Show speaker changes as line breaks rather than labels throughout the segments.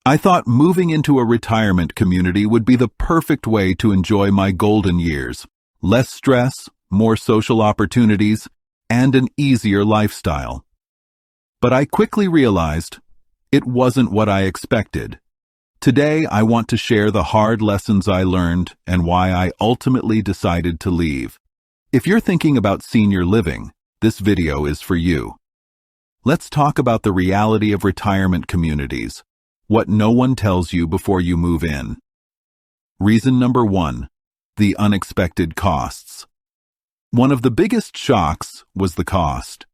I thought moving into a retirement community would be the perfect way to enjoy my golden years. Less stress, more social opportunities, and an easier lifestyle. But I quickly realized it wasn't what I expected. Today, I want to share the hard lessons I learned and why I ultimately decided to leave. If you're thinking about senior living, this video is for you. Let's talk about the reality of retirement communities, what no one tells you before you move in. Reason number 1, the unexpected costs. One of the biggest shocks was the cost.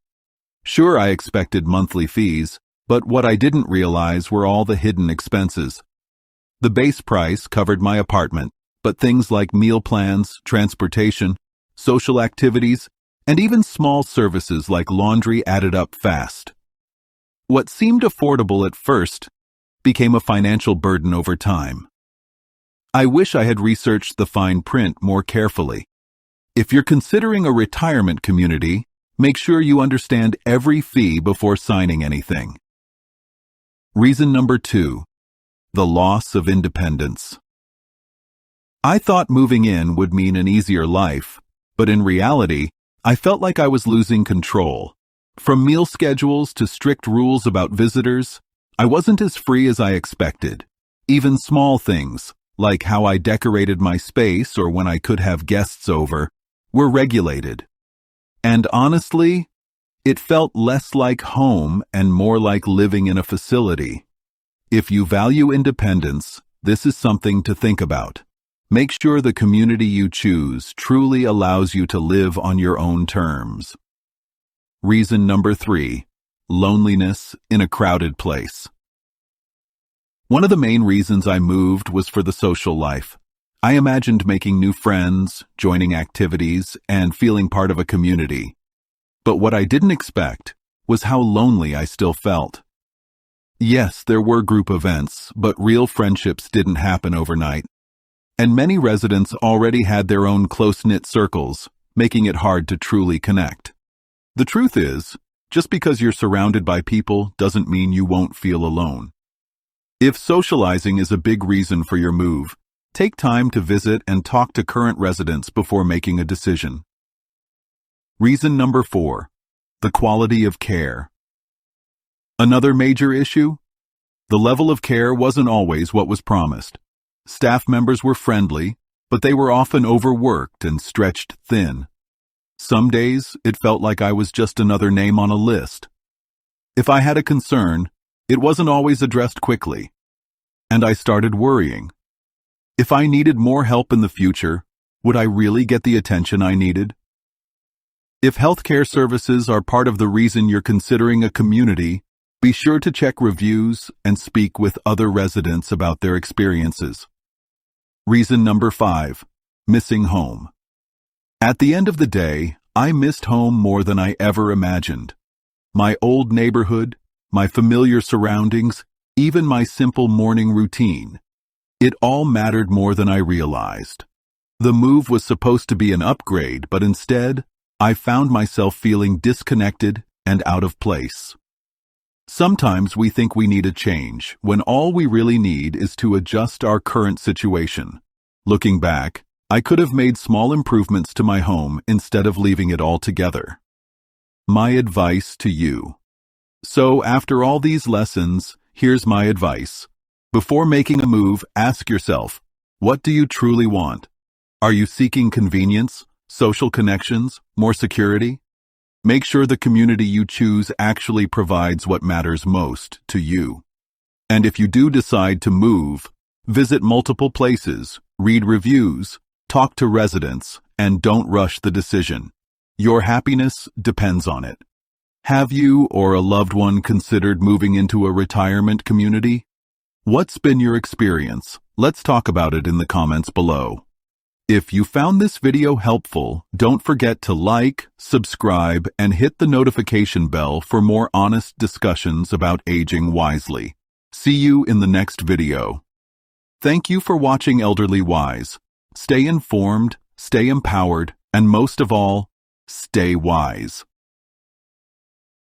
Sure, I expected monthly fees, but what I didn't realize were all the hidden expenses. The base price covered my apartment, but things like meal plans, transportation, social activities, and even small services like laundry added up fast. What seemed affordable at first became a financial burden over time. I wish I had researched the fine print more carefully. If you're considering a retirement community, make sure you understand every fee before signing anything. Reason number 2, the loss of independence. I thought moving in would mean an easier life, but in reality, I felt like I was losing control. From meal schedules to strict rules about visitors, I wasn't as free as I expected. Even small things, like how I decorated my space or when I could have guests over, were regulated. And honestly, it felt less like home and more like living in a facility. If you value independence, this is something to think about. Make sure the community you choose truly allows you to live on your own terms. Reason number 3, loneliness in a crowded place. One of the main reasons I moved was for the social life. I imagined making new friends, joining activities, and feeling part of a community. But what I didn't expect was how lonely I still felt. Yes, there were group events, but real friendships didn't happen overnight. And many residents already had their own close-knit circles, making it hard to truly connect. The truth is, just because you're surrounded by people doesn't mean you won't feel alone. If socializing is a big reason for your move, take time to visit and talk to current residents before making a decision. Reason number 4, the quality of care. Another major issue? The level of care wasn't always what was promised. Staff members were friendly, but they were often overworked and stretched thin. Some days, it felt like I was just another name on a list. If I had a concern, it wasn't always addressed quickly. And I started worrying. If I needed more help in the future, would I really get the attention I needed? If healthcare services are part of the reason you're considering a community, be sure to check reviews and speak with other residents about their experiences. Reason number 5, missing home. At the end of the day, I missed home more than I ever imagined. My old neighborhood, my familiar surroundings, even my simple morning routine. It all mattered more than I realized. The move was supposed to be an upgrade, but instead, I found myself feeling disconnected and out of place. Sometimes we think we need a change, when all we really need is to adjust our current situation. Looking back, I could have made small improvements to my home instead of leaving it altogether. My advice to you. So after all these lessons, here's my advice. Before making a move, ask yourself, what do you truly want? Are you seeking convenience, social connections, more security? Make sure the community you choose actually provides what matters most to you. And if you do decide to move, visit multiple places, read reviews, talk to residents, and don't rush the decision. Your happiness depends on it. Have you or a loved one considered moving into a retirement community? What's been your experience? Let's talk about it in the comments below. If you found this video helpful, don't forget to like, subscribe, and hit the notification bell for more honest discussions about aging wisely. See you in the next video. Thank you for watching Elderly Wise. Stay informed, stay empowered, and most of all, stay wise.